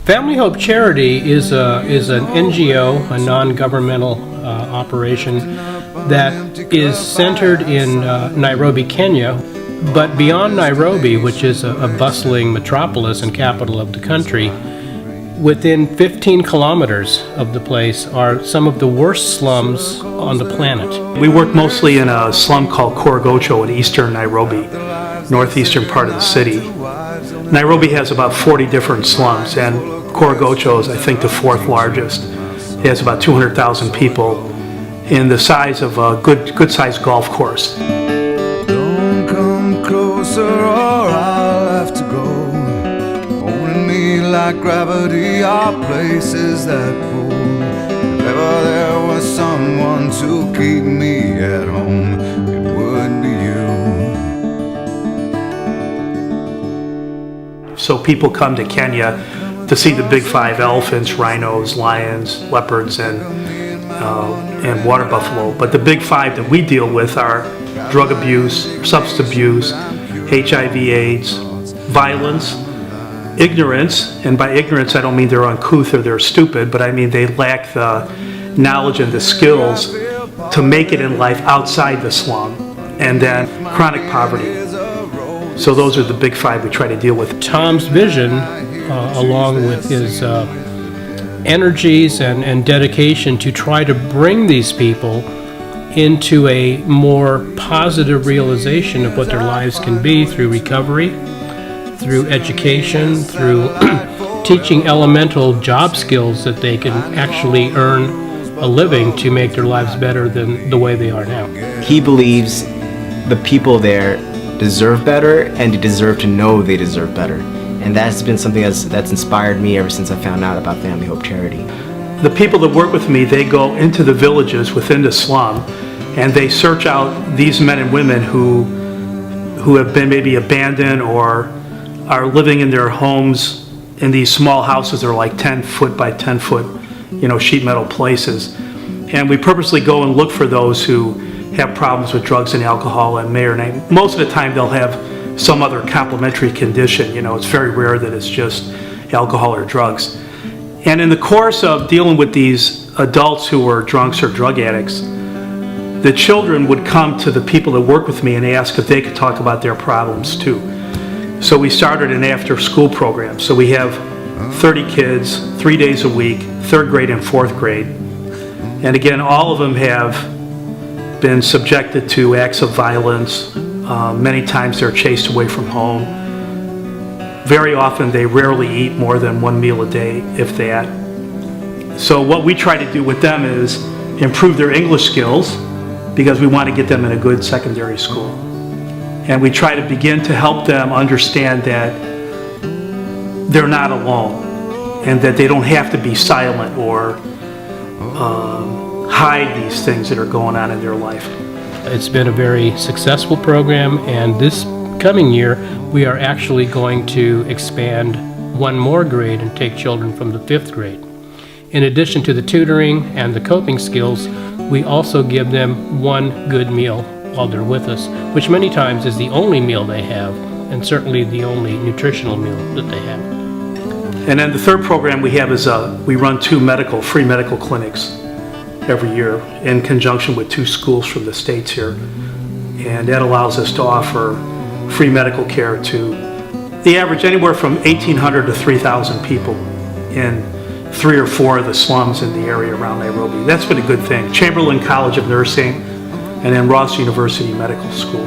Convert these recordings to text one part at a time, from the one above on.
Family Hope Charity is an NGO, a non-governmental operation that is centered in Nairobi, Kenya. But beyond Nairobi, which is a bustling metropolis and capital of the country, within 15 kilometers of the place are some of the worst slums on the planet. We work mostly in a slum called Korogocho in eastern Nairobi, northeastern part of the city. Nairobi has about 40 different slums, and Korogocho is, I think, the fourth largest. It has about 200,000 people in the size of a good-sized golf course. Don't come closer or I'll have to go. Holding me like gravity are places that pull. If ever there was someone to keep me at home, it would be you. So people come to Kenya to see the big five: elephants, rhinos, lions, leopards, and water buffalo. But the big five that we deal with are drug abuse, substance abuse, HIV/AIDS, violence, ignorance. And by ignorance, I don't mean they're uncouth or they're stupid, but I mean they lack the knowledge and the skills to make it in life outside the slum. And then chronic poverty. So those are the big five we try to deal with. Tom's vision, along with his energies and dedication to try to bring these people into a more positive realization of what their lives can be through recovery, through education, through teaching elemental job skills that they can actually earn a living to make their lives better than the way they are now. He believes the people there deserve better, and they deserve to know they deserve better. And that's been something that's inspired me ever since I found out about Family Hope Charity. The people that work with me, they go into the villages within the slum, and they search out these men and women who have been maybe abandoned or are living in their homes in these small houses that are like 10 foot by 10 foot, sheet metal places. And we purposely go and look for those who have problems with drugs and alcohol and most of the time they'll have some other complementary condition. It's very rare that it's just alcohol or drugs. And in the course of dealing with these adults who were drunks or drug addicts, the children would come to the people that work with me and ask if they could talk about their problems too. So we started an after-school program. So we have 30 kids, 3 days a week, 3rd grade and 4th grade. And again, all of them have been subjected to acts of violence. Many times they're chased away from home. Very often they rarely eat more than 1 meal a day, if that. So what we try to do with them is improve their English skills, because we want to get them in a good secondary school. And we try to begin to help them understand that they're not alone, and that they don't have to be silent or hide these things that are going on in their life. It's been a very successful program, and this coming year we are actually going to expand one more grade and take children from the 5th grade. In addition to the tutoring and the coping skills, we also give them one good meal while they're with us, which many times is the only meal they have, and certainly the only nutritional meal that they have. And then the third program we have is we run 2 free medical clinics every year in conjunction with 2 schools from the States here. And that allows us to offer free medical care to the average anywhere from 1,800 to 3,000 people in 3 or 4 of the slums in the area around Nairobi. That's been a good thing. Chamberlain College of Nursing and then Ross University Medical School.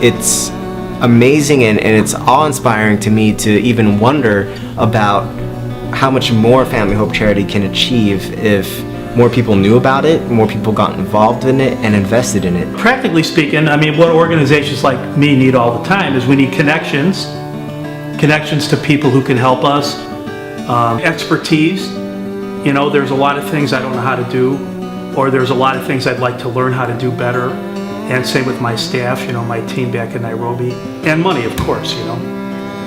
It's amazing and it's awe-inspiring to me to even wonder about how much more Family Hope Charity can achieve if more people knew about it, more people got involved in it and invested in it. Practically speaking, what organizations like me need all the time is we need connections to people who can help us, expertise. There's a lot of things I don't know how to do, or there's a lot of things I'd like to learn how to do better, and same with my staff, my team back in Nairobi, and money, of course.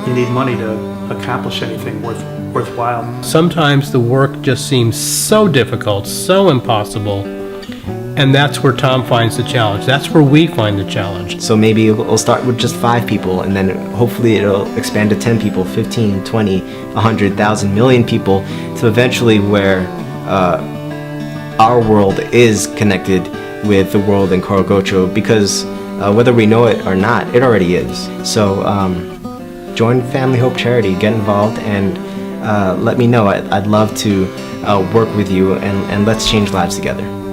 You need money to accomplish anything worthwhile. Sometimes the work just seems so difficult, so impossible, And that's where Tom finds the challenge. That's where we find the challenge. So maybe we'll start with just 5 people, and then hopefully it'll expand to 10 people, 15, 20, 100, 1,000, million people, to eventually where our world is connected with the world in Corogocho, because whether we know it or not, it already is. So join Family Hope Charity, get involved, and let me know. I'd love to work with you, and let's change lives together.